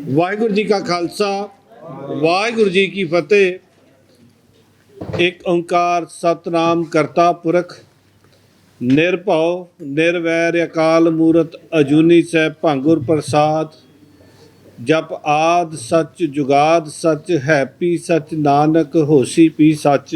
ਵਾਹਿਗੁਰੂ ਜੀ ਕਾ ਖਾਲਸਾ ਵਾਹਿਗੁਰੂ ਜੀ ਕੀ ਫਤਿਹ। ਇੱਕ ਓੰਕਾਰ ਸਤਨਾਮ ਕਰਤਾ ਪੁਰਖ ਨਿਰਭਉ ਨਿਰਵੈਰ ਅਕਾਲ ਮੂਰਤ ਅਜੂਨੀ ਸੈਭੰ ਗੁਰ ਪ੍ਰਸਾਦ। ਜਪ ਆਦ ਸੱਚ ਜੁਗਾਦ ਸੱਚ ਹੈਪੀ ਸੱਚ ਨਾਨਕ ਹੋਸੀ ਪੀ ਸੱਚ।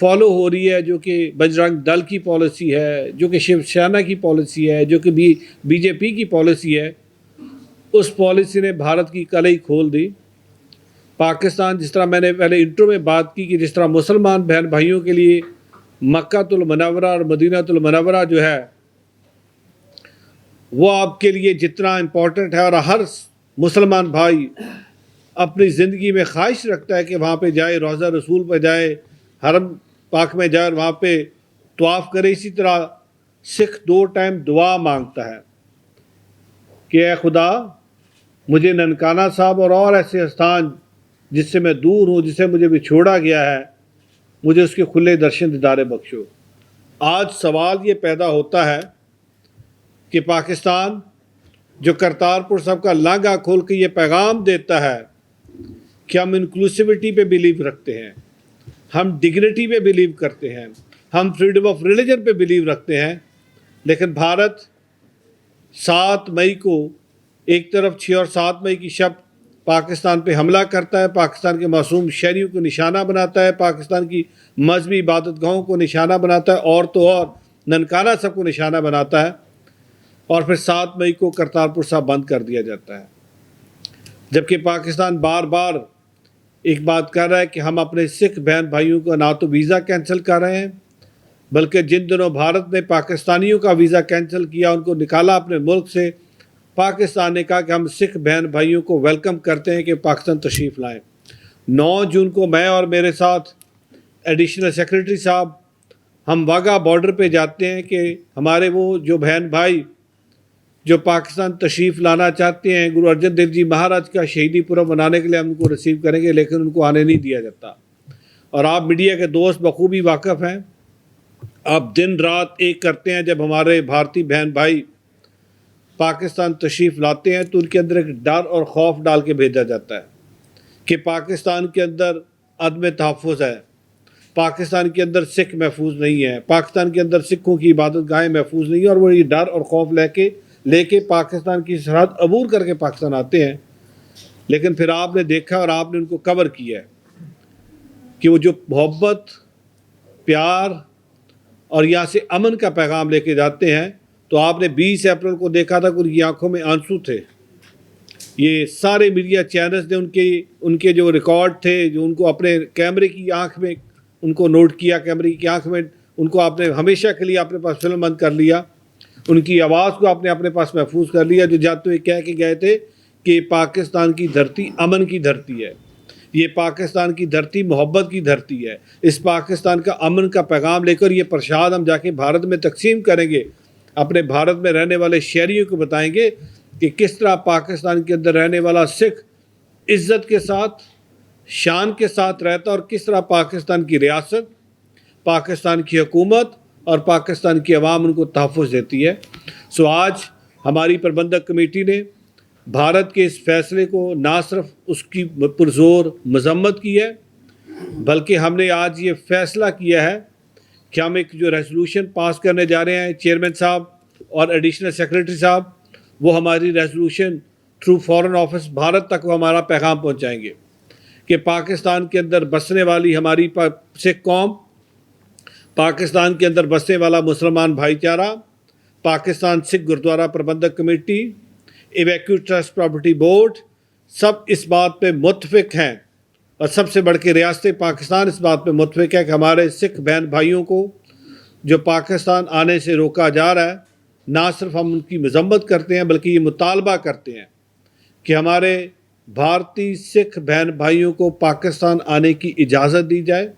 فالو ہو رہی ہے، جو کہ بجرنگ دل کی پالیسی ہے، جو کہ شیو سینا کی پالیسی ہے، جو کہ بی جے پی کی پالیسی ہے، اس پالیسی نے بھارت کی کلئی کھول دی۔ پاکستان، جس طرح میں نے پہلے انٹرو میں بات کی کہ جس طرح مسلمان بہن بھائیوں کے لیے مکہ المنورہ اور مدینہ المنورہ جو ہے وہ آپ کے لیے جتنا امپورٹنٹ ہے، اور ہر مسلمان بھائی اپنی زندگی میں خواہش رکھتا ہے کہ وہاں پہ جائے، روضہ رسول پہ جائے، حرم پاک میں جائے اور وہاں پہ طواف کرے، اسی طرح سکھ 2 ٹائم دعا مانگتا ہے کہ اے خدا مجھے ننکانہ صاحب اور ایسے استھان جس سے میں دور ہوں، جسے مجھے بچھوڑا گیا ہے، مجھے اس کے کھلے درشن دیدارے بخشو۔ آج سوال یہ پیدا ہوتا ہے کہ پاکستان جو کرتارپور صاحب کا لانگا کھول کے یہ پیغام دیتا ہے کہ ہم انکلوسیوٹی پہ بلیو رکھتے ہیں، ہم ڈگنیٹی پہ بلیو کرتے ہیں، ہم فریڈم آف ریلیجن پہ بلیو رکھتے ہیں، لیکن بھارت 7 مئی کو ایک طرف 6 اور 7 مئی کی شب پاکستان پہ حملہ کرتا ہے، پاکستان کے معصوم شہریوں کو نشانہ بناتا ہے، پاکستان کی مذہبی عبادت گاہوں کو نشانہ بناتا ہے، اور تو اور ننکانہ صاحب کو نشانہ بناتا ہے، اور پھر 7 مئی کو کرتارپور صاحب بند کر دیا جاتا ہے۔ جبکہ پاکستان بار بار ایک بات کر رہا ہے کہ ہم اپنے سکھ بہن بھائیوں کا نہ تو ویزا کینسل کر رہے ہیں، بلکہ جن دنوں بھارت نے پاکستانیوں کا ویزا کینسل کیا، ان کو نکالا اپنے ملک سے، پاکستان نے کہا کہ ہم سکھ بہن بھائیوں کو ویلکم کرتے ہیں کہ پاکستان تشریف لائیں۔ 9 جون کو میں اور میرے ساتھ ایڈیشنل سیکریٹری صاحب ہم واگا بارڈر پہ جاتے ہیں کہ ہمارے وہ جو بہن بھائی جو پاکستان تشریف لانا چاہتے ہیں، گرو ارجن دیو جی مہاراج کا شہیدی پورب منانے کے لیے ہم ان کو ریسیو کریں گے، لیکن ان کو آنے نہیں دیا جاتا۔ اور آپ میڈیا کے دوست بخوبی واقف ہیں، آپ دن رات ایک کرتے ہیں۔ جب ہمارے بھارتی بہن بھائی پاکستان تشریف لاتے ہیں تو ان کے اندر ایک ڈر اور خوف ڈال کے بھیجا جاتا ہے کہ پاکستان کے اندر عدم تحفظ ہے، پاکستان کے اندر سکھ محفوظ نہیں ہے، پاکستان کے اندر سکھوں کی عبادت گاہیں محفوظ نہیں ہیں، اور وہ یہ ڈر اور خوف لے کے پاکستان کی سرحد عبور کر کے پاکستان آتے ہیں۔ لیکن پھر آپ نے دیکھا اور آپ نے ان کو کور کیا ہے کہ وہ جو محبت، پیار اور یہاں سے امن کا پیغام لے کے جاتے ہیں، تو آپ نے 20 اپریل کو دیکھا تھا کہ ان کی آنکھوں میں آنسو تھے۔ یہ سارے میڈیا چینلز نے ان کے جو ریکارڈ تھے، جو ان کو اپنے کیمرے کی آنکھ میں ان کو نوٹ کیا، کیمرے کی آنکھ میں ان کو آپ نے ہمیشہ کے لیے اپنے پاس فلم بند کر لیا، ان کی آواز کو آپ نے اپنے پاس محفوظ کر لیا، جو جاتے ہوئے کہہ کے گئے تھے کہ پاکستان کی دھرتی امن کی دھرتی ہے، یہ پاکستان کی دھرتی محبت کی دھرتی ہے۔ اس پاکستان کا امن کا پیغام لے کر یہ پرشاد ہم جا کے بھارت میں تقسیم کریں گے، اپنے بھارت میں رہنے والے شہریوں کو بتائیں گے کہ کس طرح پاکستان کے اندر رہنے والا سکھ عزت کے ساتھ، شان کے ساتھ رہتا، اور کس طرح پاکستان کی ریاست، پاکستان کی حکومت اور پاکستان کی عوام ان کو تحفظ دیتی ہے۔ سو آج ہماری پربندھک کمیٹی نے بھارت کے اس فیصلے کو نہ صرف اس کی پرزور مذمت کی ہے، بلکہ ہم نے آج یہ فیصلہ کیا ہے کہ ہم ایک جو ریزولوشن پاس کرنے جا رہے ہیں، چیئرمین صاحب اور ایڈیشنل سیکریٹری صاحب وہ ہماری resolution through foreign office Bharat تک وہ ہمارا پیغام پہنچائیں گے کہ پاکستان کے اندر بسنے والی ہماری سکھ قوم، پاکستان کے اندر بسنے والا مسلمان بھائی چارہ، پاکستان سکھ گردوارہ پربندھک committee, evacuee trust property board, سب اس بات پہ متفق ہیں، اور سب سے بڑھ کے ریاست پاکستان اس بات پہ متفق ہے کہ ہمارے سکھ بہن بھائیوں کو جو پاکستان آنے سے روکا جا رہا ہے، نہ صرف ہم ان کی مذمت کرتے ہیں بلکہ یہ مطالبہ کرتے ہیں کہ ہمارے بھارتی سکھ بہن بھائیوں کو پاکستان آنے کی اجازت دی جائے۔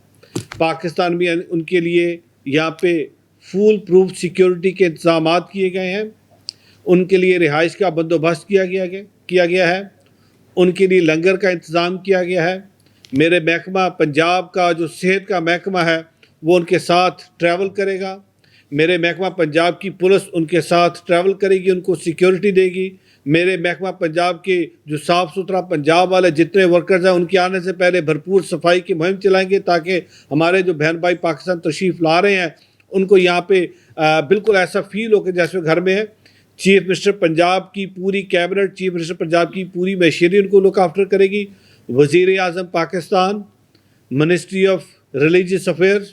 پاکستان میں ان کے لیے یہاں پہ فول پروف سیکیورٹی کے انتظامات کیے گئے ہیں، ان کے لیے رہائش کا بندوبست کیا گیا ہے، ان کے لیے لنگر کا انتظام کیا گیا ہے۔ میرے محکمہ پنجاب کا جو صحت کا محکمہ ہے وہ ان کے ساتھ ٹریول کرے گا، میرے محکمہ پنجاب کی پولیس ان کے ساتھ ٹریول کرے گی، ان کو سیکیورٹی دے گی۔ میرے محکمہ پنجاب کے جو صاف ستھرا پنجاب والے جتنے ورکرز ہیں ان کے آنے سے پہلے بھرپور صفائی کی مہم چلائیں گے، تاکہ ہمارے جو بہن بھائی پاکستان تشریف لا رہے ہیں ان کو یہاں پہ بالکل ایسا فیل ہو کہ جیسے گھر میں ہے۔ چیف منسٹر پنجاب کی پوری کیبنٹ، چیف منسٹر پنجاب کی پوری میشنری ان کو لک آفٹر کرے گی۔ وزیر اعظم Pakistan, ministry of religious affairs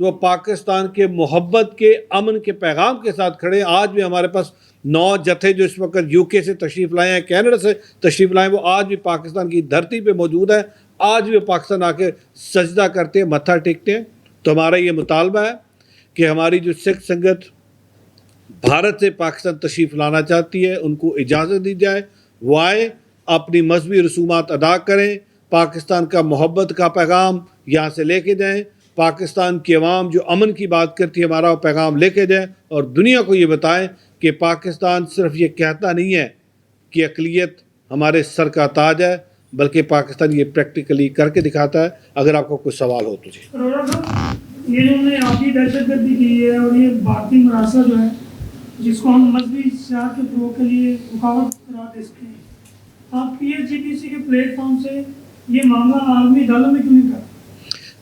وہ پاکستان کے محبت کے امن کے پیغام کے ساتھ کھڑے ہیں. آج بھی ہمارے پاس 9 جتھے جو اس وقت UK سے تشریف لائے ہیں, کینیڈا سے تشریف لائے ہیں, وہ آج بھی پاکستان کی دھرتی پہ موجود ہے. آج بھی وہ پاکستان آ کے سجدہ کرتے ہیں, متھا ٹیکتے ہیں. تو ہمارا یہ مطالبہ ہے کہ ہماری جو سکھ سنگت بھارت سے پاکستان تشریف لانا چاہتی ہے ان کو اجازت دی جائے, وہ آئیں, اپنی مذہبی رسومات ادا کریں, پاکستان کا محبت کا پیغام یہاں سے لے کے جائیں, پاکستان کی عوام جو امن کی بات کرتی ہے ہمارا وہ پیغام لے کے جائیں, اور دنیا کو یہ بتائیں کہ پاکستان صرف یہ کہتا نہیں ہے کہ اقلیت ہمارے سر کا تاج ہے, بلکہ پاکستان یہ پریکٹیکلی کر کے دکھاتا ہے. اگر آپ کو کوئی سوال ہو تو جی. یہ جو انہوں نے آبی دہشت گردی کی ہے اور یہ بھارتی مراثہ جو ہے جس کو ہم مذہبی سیاحت کے فروغ کے لیے رکاوٹ قرار دے سکتے ہیں, آپ PSGPC کے پلیٹ فارم سے یہ معاملہ عالمی عدالت میں کیوں نہیں کرتے؟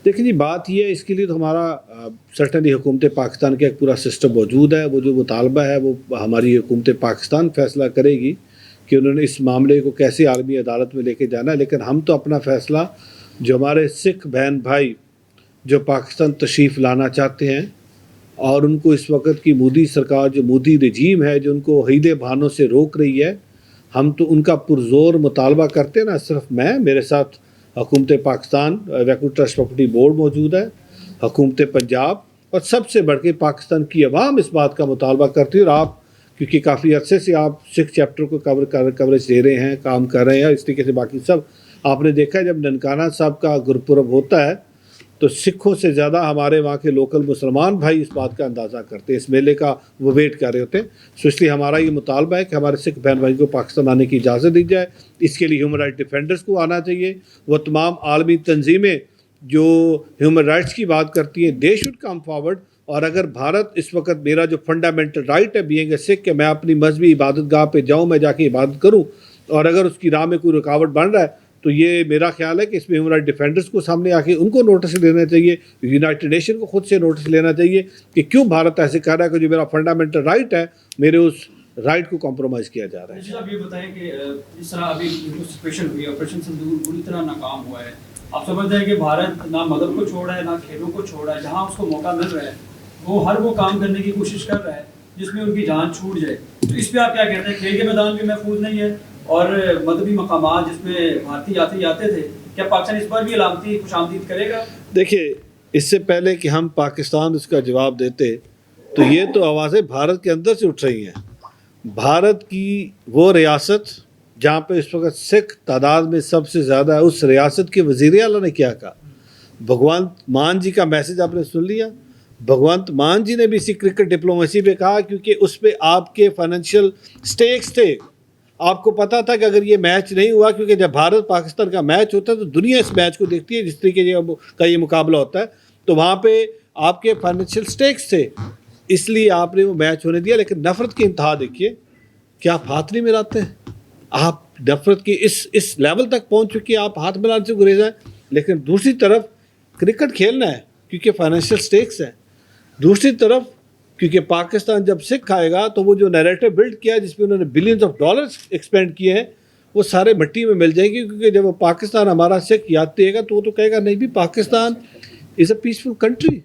دیکھیں جی, بات یہ ہے, اس کے لیے تو ہمارا سرٹنلی حکومت پاکستان کا ایک پورا سسٹم موجود ہے. وہ جو مطالبہ ہے وہ ہماری حکومت پاکستان فیصلہ کرے گی کہ انہوں نے اس معاملے کو کیسے عالمی عدالت میں لے کے جانا ہے. لیکن ہم تو اپنا فیصلہ, جو ہمارے سکھ بہن بھائی جو پاکستان تشریف لانا چاہتے ہیں اور ان کو اس وقت کی مودی سرکار, جو مودی رجیم ہے, جو ان کو عقیدے بہانوں سے روک رہی ہے, ہم تو ان کا پرزور مطالبہ کرتے ہیں. نا صرف میں, میرے ساتھ حکومت پاکستان ویکو ٹرسٹ پراپرٹی بورڈ موجود ہے, حکومت پنجاب, اور سب سے بڑھ کے پاکستان کی عوام اس بات کا مطالبہ کرتی ہے. اور آپ کیونکہ کافی عرصے سے آپ سکھ چیپٹر کو کوریج دے رہے ہیں, کام کر رہے ہیں, اس طریقے سے باقی سب آپ نے دیکھا ہے جب ننکانہ صاحب کا گرپورب ہوتا ہے تو سکھوں سے زیادہ ہمارے وہاں کے لوکل مسلمان بھائی اس بات کا اندازہ کرتے ہیں, اس میلے کا وہ ویٹ کر رہے ہوتے ہیں. سو اس لیے ہمارا یہ مطالبہ ہے کہ ہمارے سکھ بہن بھائی کو پاکستان آنے کی اجازت دی جائے. اس کے لیے ہیومن رائٹ ڈیفینڈرز کو آنا چاہیے. وہ تمام عالمی تنظیمیں جو ہیومن رائٹس کی بات کرتی ہیں, دے شوڈ کم فارورڈ. اور اگر بھارت اس وقت, میرا جو فنڈامنٹل رائٹ ہے بینگ اے سکھ کہ میں اپنی مذہبی عبادت گاہ پہ جاؤں, میں جا کے عبادت کروں, اور اگر اس کی راہ میں کوئی رکاوٹ بن رہا ہے تو یہ میرا خیال ہے کہ اس میں ہیومن رائٹ ڈیفینڈرز کو سامنے آ کے ان کو نوٹس لینا چاہیے, یونائٹڈ نیشن کو خود سے نوٹس لینا چاہیے کہ کیوں بھارت ایسے کر رہا ہے کہ جو میرا فنڈامنٹل رائٹ ہے, میرے اس رائٹ کو کمپرومائز کیا جا رہا ہے. جی آپ یہ بتائیں کہ اس طرح ابھی سچویشن ہوئی ہے, آپریشن سندور پوری طرح ناکام ہوا ہے, آپ سمجھتے ہیں کہ بھارت نہ مذہب کو چھوڑا ہے نہ کھیلوں کو چھوڑا ہے, جہاں اس کو موقع مل رہا ہے وہ ہر وہ کام کرنے کی کوشش کر رہا ہے جس میں ان کی جان چھوٹ جائے. تو اس پہ آپ کیا کہتے ہیں؟ کھیل کے میدان بھی محفوظ نہیں ہے اور مذہبی مقامات جس میں بھارتی یاتری آتے تھے, کیا پاکستان اس پر بھی علامتی خوش آمدید کرے گا؟ دیکھیے, اس سے پہلے کہ ہم پاکستان اس کا جواب دیتے تو یہ تو آوازیں بھارت کے اندر سے اٹھ رہی ہیں. بھارت کی وہ ریاست جہاں پہ اس وقت سکھ تعداد میں سب سے زیادہ ہے, اس ریاست کے وزیر اعلیٰ نے کیا کہا. بھگونت مان جی کا میسج آپ نے سن لیا. بھگونت مان جی نے بھی اسی کرکٹ ڈپلومیسی پہ کہا, کیونکہ اس پہ آپ کے فائنینشیل سٹیکس تھے. آپ کو پتا تھا کہ اگر یہ میچ نہیں ہوا, کیونکہ جب بھارت پاکستان کا میچ ہوتا ہے تو دنیا اس میچ کو دیکھتی ہے, جس طریقے کا یہ مقابلہ ہوتا ہے, تو وہاں پہ آپ کے فائنینشیل سٹیکس تھے, اس لیے آپ نے وہ میچ ہونے دیا. لیکن نفرت کی انتہا دیکھیے کہ آپ ہاتھ نہیں ملاتے ہیں, آپ نفرت کی اس لیول تک پہنچ چکی ہے, آپ ہاتھ ملانے سے گریز ہیں. لیکن دوسری طرف کرکٹ کھیلنا ہے کیونکہ فائنینشیل سٹیکس ہیں, دوسری طرف کیونکہ پاکستان جب سکھ آئے گا تو وہ جو نیریٹو بلڈ کیا ہے جس میں انہوں نے بلینز آف ڈالرز ایکسپینڈ کیے ہیں, وہ سارے مٹی میں مل جائیں گے. کیونکہ جب وہ پاکستان ہمارا سکھ یاد دے گا تو وہ تو کہے گا نہیں بھی پاکستان از اے پیسفل کنٹری,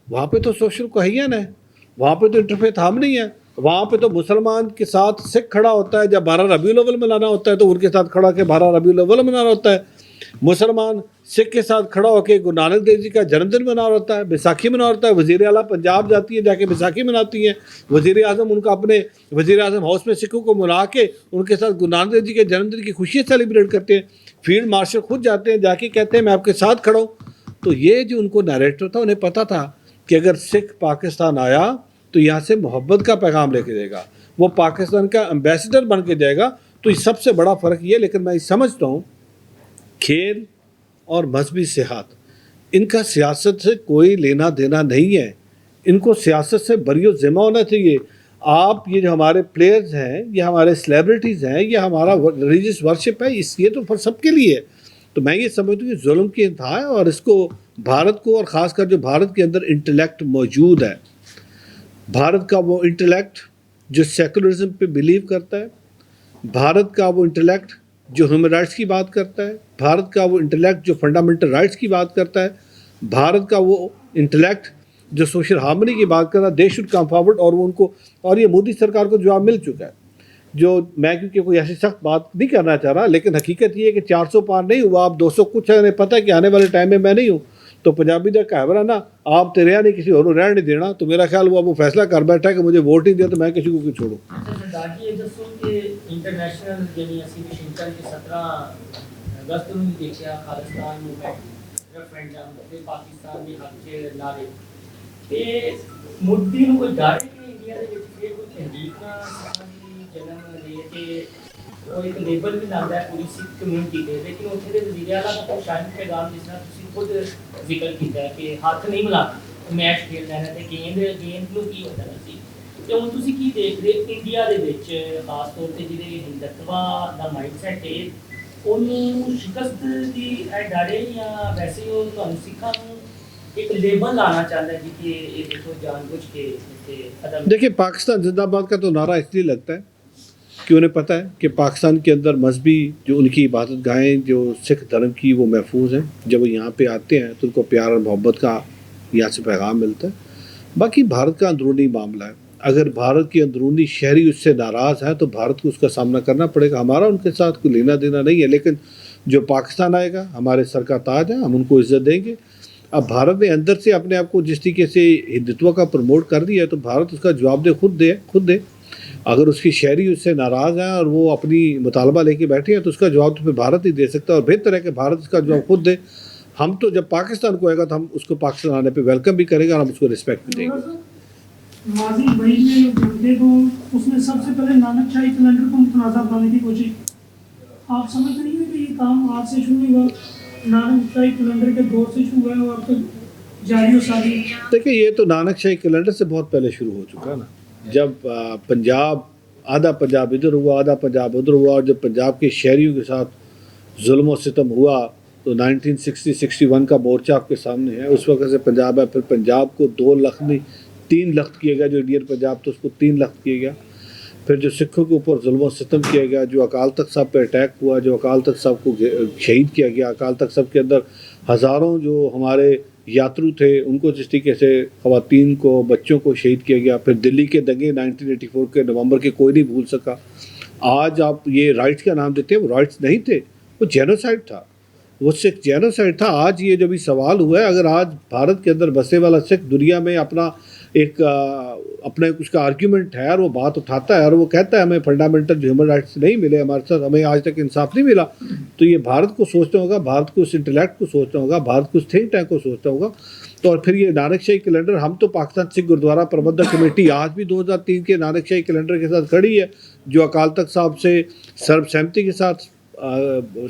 وہاں پہ تو سوشل کوہیژن ہے, وہاں پہ تو انٹرفیتھ ہم نہیں ہے, وہاں پہ تو مسلمان کے ساتھ سکھ کھڑا ہوتا ہے. جب 12 ربیع الاول منانا ہوتا ہے تو ان کے ساتھ کھڑا کے 12 ربیع الاول منانا ہوتا ہے. مسلمان سکھ کے ساتھ کھڑا ہو کے گرو نانک دیو جی کا جنم دن منا ہوتا ہے, بیساکھی منا ہوتا ہے. وزیر اعلیٰ پنجاب جاتی ہے, جا کے بیساکھی مناتی ہیں. وزیر اعظم ان کا اپنے وزیر اعظم ہاؤس میں سکھوں کو ملا کے ان کے ساتھ گرو نانک دیو جی کے جنم دن کی خوشیاں سیلیبریٹ کرتے ہیں. فیلڈ مارشل خود جاتے ہیں, جا کے کہتے ہیں میں آپ کے ساتھ کھڑا ہوں. تو یہ جو ان کو نیریٹو تھا, انہیں پتا تھا کہ اگر سکھ پاکستان آیا تو یہاں سے محبت کا پیغام لے کے جائے گا, وہ پاکستان کا امبیسڈر بن کے جائے گا. تو یہ سب سے بڑا فرق یہ. لیکن میں سمجھتا ہوں کھیل اور مذہبی سیاحت, ان کا سیاست سے کوئی لینا دینا نہیں ہے. ان کو سیاست سے بری و ذمہ ہونا چاہیے. آپ یہ جو ہمارے پلیئرز ہیں, یہ ہمارے سیلیبریٹیز ہیں, یہ ہمارا ریلیجیس ورشپ ہے, اس یہ تو سب کے لیے ہے. تو میں یہ سمجھتا ہوں کہ ظلم کی انتہا ہے, اور اس کو بھارت کو, اور خاص کر جو بھارت کے اندر انٹلیکٹ موجود ہے, بھارت کا وہ انٹلیکٹ جو سیکولرزم پہ بلیو کرتا ہے, بھارت کا وہ انٹلیکٹ جو ہیومن رائٹس کی بات کرتا ہے, بھارت کا وہ انٹلیکٹ جو فنڈامنٹل رائٹس کی بات کرتا ہے, بھارت کا وہ انٹلیکٹ جو سوشل ہارمنی کی بات کر رہا ہے، دے شوڈ کم فارورڈ، اور وہ ان کو، اور یہ مودی سرکار کو جواب مل چکا ہے. جو میں کیونکہ کوئی ایسی سخت بات نہیں کرنا چاہ رہا، لیکن حقیقت یہ ہے کہ 400 پار نہیں ہوا، آپ 200 کچھ ہے. انہیں پتہ ہے کہ آنے والے ٹائم میں نہیں ہوں. تو پنجابی کا کہاورہ نا، آپ تے رہا نہیں کسی اور رہن نہیں دینا. تو میرا خیال وہ فیصلہ کر بیٹھا ہے کہ مجھے ووٹ نہیں دیا تو میں کسی کو کیوں چھوڑوں. سردار جی یہ دسو کہ انٹرنیشنل یعنی اسی واشنگٹن کے 17 اگست ਨੂੰ ਦੇਖਿਆ ਖਾਲਿਸਤਾਨ ਮੂਵਮੈਂਟ ਰੈਫਰੈਂਡਮ ਤੇ ਪਾਕਿਸਤਾਨ ਦੇ ਹੱਕ 'ਚ ਨਾਰੇ ਤੇ ਮੋਦੀ ਨੂੰ ਕੋਈ ਡਰ ਹੈ ਕਿ ਇੰਡੀਆ ਦੇ ਵਿੱਚ ਫਿਰ ਕੋਈ ਤਹਿਰੀਕ ਨਾ ਜਨਮ ਦੇ ਕੇ ਉਹ ਇੱਕ ਲੇਬਲ ਵੀ ਲਾਉਂਦਾ ਹੈ ਪੂਰੀ ਸਿੱਖ ਕਮਿਊਨਿਟੀ ਦੇ, ਲੇਕਿਨ ਉੱਥੇ ਦੇ ਵਜ਼ੀਰ ਆਲਾ ਦਾ ਕੋਈ ਸ਼ਾਇਦ ਪੈਗਾਮ ਜਿਸ ਤਰ੍ਹਾਂ ਤੁਸੀਂ ਖੁਦ ਜ਼ਿਕਰ ਕੀਤਾ ਹੈ ਕਿ ਹੱਥ ਨਹੀਂ ਮਿਲਾਣਾ, ਮੈਚ ਖੇਡ ਲੈਣਾ ਤੇ ਗੇਂਦ ਨੂੰ ਕੀ ਹੁੰਦਾ ਸੀ. ਤੇ ਹੁਣ ਤੁਸੀਂ ਕੀ ਦੇਖਦੇ ਇੰਡੀਆ ਦੇ ਵਿੱਚ ਖਾਸ ਤੌਰ ਤੇ ਜਿਹੜੇ ਹਿੰਦੂਤਵਾ ਦਾ ਮਾਈਂਡਸੈਟ ਹੈ ਉਹਨੂੰ ਸ਼ਿਕਸਤ ਦੀ ਇਹ ਡਰੇ ਜਾਂ ਵੈਸੇ ਹੀ ਉਹ ਤੁਹਾਨੂੰ ਸਿੱਖਾਂ ਨੂੰ ایک لیبل لانا چاہتا ہے کہ یہ دیکھو جان بوجھ کے ختم. دیکھیں پاکستان زندہ باد کا تو نعرہ اس لیے لگتا ہے کہ انہیں پتہ ہے کہ پاکستان کے اندر مذہبی جو ان کی عبادت گاہیں جو سکھ دھرم کی وہ محفوظ ہیں. جب وہ یہاں پہ آتے ہیں تو ان کو پیار اور محبت کا یہاں سے پیغام ملتا ہے. باقی بھارت کا اندرونی معاملہ ہے. اگر بھارت کے اندرونی شہری اس سے ناراض ہیں تو بھارت کو اس کا سامنا کرنا پڑے گا. ہمارا ان کے ساتھ کوئی لینا دینا نہیں ہے، لیکن جو پاکستان آئے گا ہمارے سر کا تاج ہے، ہم ان کو عزت دیں گے. اب بھارت نے اندر سے اپنے آپ کو جس طریقے سے ہندوتوا کا پروموٹ کر دیا ہے تو بھارت اس کا جواب خود دے. اگر اس کی شہری اس سے ناراض ہیں اور وہ اپنی مطالبہ لے کے بیٹھے ہیں تو اس کا جواب تو پھر بھارت ہی دے سکتا ہے، اور بہتر ہے کہ بھارت اس کا جواب خود دے. ہم تو جب پاکستان کو آئے گا تو ہم اس کو پاکستان آنے پہ ویلکم بھی کریں گے اور ہم اس کو رسپیکٹ بھی دیں گے. ماضی وہی میں جنگے کو اس نے سب سے پہلے نانک شاہی کیلنڈر کو متنازع بنانے کی کوشش. آپ سمجھ نہیں ہے کہ یہ کام آج سے شروع ہوا، نانک شاہی کیلنڈر کے دور سے شروع ہوا ہے اور اب تک جاری و ساری. دیکھیں یہ تو نانک شاہی کیلنڈر سے بہت پہلے شروع ہو چکا ہے نا. جب پنجاب، آدھا پنجاب ادھر ہوا آدھا پنجاب ادھر ہوا، اور جب پنجاب کے شہریوں کے ساتھ ظلم و ستم ہوا تو 1960-61 کا مورچہ آپ کے سامنے ہے. اس وقت سے پنجاب ہے. پھر پنجاب کو 2 لخت نہیں 3 لخت کیا گیا. جو انڈین پنجاب تو اس کو 3 لخت کیا گیا. پھر جو سکھوں کے اوپر ظلم و ستم کیا گیا، جو اکال تخت صاحب پہ اٹیک ہوا، جو اکال تخت صاحب کو شہید کیا گیا. اکال تخت صاحب کے اندر ہزاروں جو ہمارے یاترو تھے ان کو جس طریقے سے خواتین کو، بچوں کو شہید کیا گیا. پھر دلی کے دنگے 1984 کے نومبر کے کوئی نہیں بھول سکا. آج آپ یہ رائٹس کا نام دیتے ہیں، وہ رائٹس نہیں تھے، وہ جینوسائڈ تھا، وہ سکھ جینوسائڈ تھا. آج یہ جو بھی سوال ہوا ہے، اگر آج بھارت کے اندر بسے والا سکھ دنیا میں اپنا ایک اپنے کچھ کا آرگیومنٹ ہے اور وہ بات اٹھاتا ہے اور وہ کہتا ہے ہمیں فنڈامنٹل جو ہیومن رائٹس نہیں ملے ہمارے ساتھ، ہمیں آج تک انصاف نہیں ملا، تو یہ بھارت کو سوچنا ہوگا، بھارت کو اس انٹلیکٹ کو سوچنا ہوگا، بھارت کو اس تھنک ٹینک کو سوچنا ہوگا. تو اور پھر یہ نانک شاہی کیلنڈر، ہم تو پاکستان سکھ گرودوارا پربندھک کمیٹی آج بھی 2003 کے نانک شاہی کیلنڈر کے ساتھ کھڑی ہے، جو اکال تخت صاحب سے سرب سہمتی کے ساتھ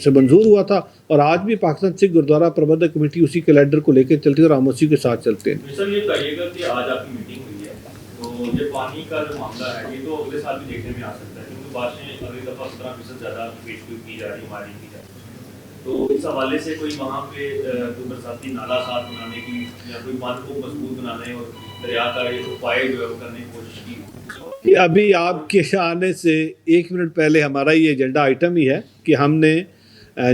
سے منظور ہوا تھا. اور آج بھی پاکستان سکھ گرودوارا پربندھک کمیٹی اسی کیلنڈر کو لے کے چلتی ہے اور ہم اسی کے ساتھ چلتے ہیں. سر یہ کہیے گا کہ آج آپ کی میٹنگ ہوئی ہے تو یہ پانی کا جو معاملہ ہے یہ تو اگلے سال بھی دیکھنے میں آ سکتا ہے، کیونکہ بارشیں اگلی دفعہ 17% زیادہ پیش کی جا رہی ہے ہماری کی جا رہی ہے. تو اس حوالے سے کوئی وہاں پہ کوئی برساتی نالا ساتھ بنانے کی یا کوئی باندھ کو مضبوط بنانے اور دریا کا یہ اپائے جو ہے وہ کرنے کی کوشش کی. ابھی آپ کے آنے سے 1 منٹ پہلے ہمارا یہ ایجنڈا آئٹم ہی ہے کہ ہم نے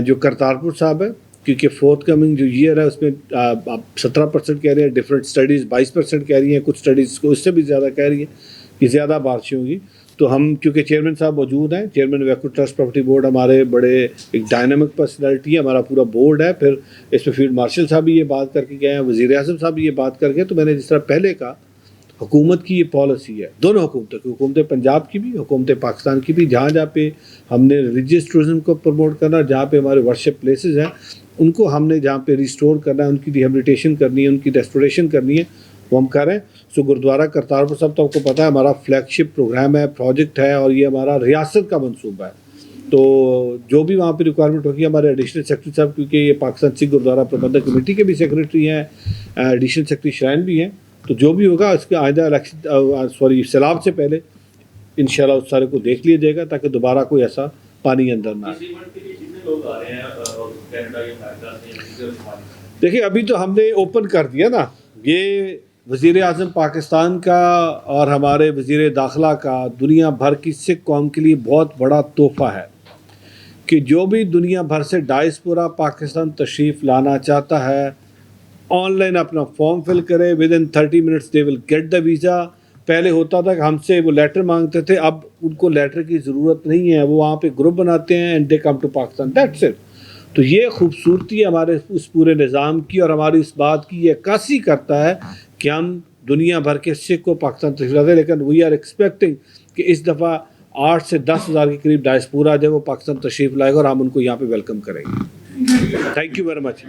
جو کرتارپور صاحب ہے، کیونکہ فورتھ کمنگ جو ایئر ہے اس میں آپ 17% کہہ رہے ہیں، ڈفرینٹ اسٹڈیز 22% کہہ رہی ہیں، کچھ اسٹڈیز کو اس سے بھی زیادہ کہہ رہی ہیں کہ زیادہ بارشیں ہوگی. تو ہم کیونکہ چیئرمین صاحب موجود ہیں، چیئرمین ویکو ٹرسٹ پراپرٹی بورڈ ہمارے بڑے ایک ڈائنامک پرسنالٹی ہے، ہمارا پورا بورڈ ہے. پھر اس میں فیلڈ مارشل صاحب بھی یہ بات کر کے گئے ہیں، وزیر اعظم صاحب بھی یہ بات کر گئے. تو میں نے جس طرح پہلے کہا، حکومت کی یہ پالیسی ہے، دونوں حکومتوں کی، حکومت پنجاب کی بھی، حکومت پاکستان کی بھی، جہاں جہاں پہ ہم نے ریلیجیس ٹورزم کو پروموٹ کرنا، جہاں پہ ہمارے ورشپ پلیسز ہیں ان کو ہم نے جہاں پہ ریسٹور کرنا ہے، ان کی ریہیبلیٹیشن کرنی ہے، ان کی ریسٹوریشن کرنی ہے، وہ ہم کر رہے ہیں. سو گرودوارا کرتارپور صاحب تو آپ کو پتہ ہے ہمارا فلیگ شپ پروگرام ہے، پروجیکٹ ہے، اور یہ ہمارا ریاست کا منصوبہ ہے. تو جو بھی وہاں پہ ریکوائرمنٹ ہوگی، ہمارے ایڈیشنل سیکرٹری صاحب، کیونکہ یہ پاکستان سکھ گرودوارا پربندھک کمیٹی کے بھی سیکرٹری ہیں، ایڈیشنل سیکرٹری شرائن بھی ہیں، تو جو بھی ہوگا اس کے آئندہ الیکشن سیلاب سے پہلے انشاءاللہ اس سارے کو دیکھ لیا جائے گا تاکہ دوبارہ کوئی ایسا پانی اندر نہ آئے. دیکھیں ابھی تو ہم نے اوپن کر دیا نا، یہ وزیر اعظم پاکستان کا اور ہمارے وزیر داخلہ کا دنیا بھر کی سکھ قوم کے لیے بہت بڑا تحفہ ہے کہ جو بھی دنیا بھر سے ڈائسپورا پاکستان تشریف لانا چاہتا ہے آن لائن اپنا فارم فل کرے, within 30 minutes they will get the visa. پہلے ہوتا تھا کہ ہم سے وہ لیٹر مانگتے تھے, اب ان کو لیٹر کی ضرورت نہیں ہے, وہ وہاں پہ گروپ بناتے ہیں and they come to Pakistan, that's it. تو یہ خوبصورتی ہے ہمارے اس پورے نظام کی, اور ہماری اس بات کی یہ عکاسی کرتا ہے کہ ہم دنیا بھر کے سکھ کو پاکستان تشریف لاتے ہیں, لیکن وی آر ایکسپیکٹنگ کہ اس دفعہ 8 سے 10 ہزار کے قریب ڈائسپورا جو ہے وہ پاکستان تشریف لائے گا, اور ہم ان کو یہاں پہ ویلکم کریں گے. Thank you very much.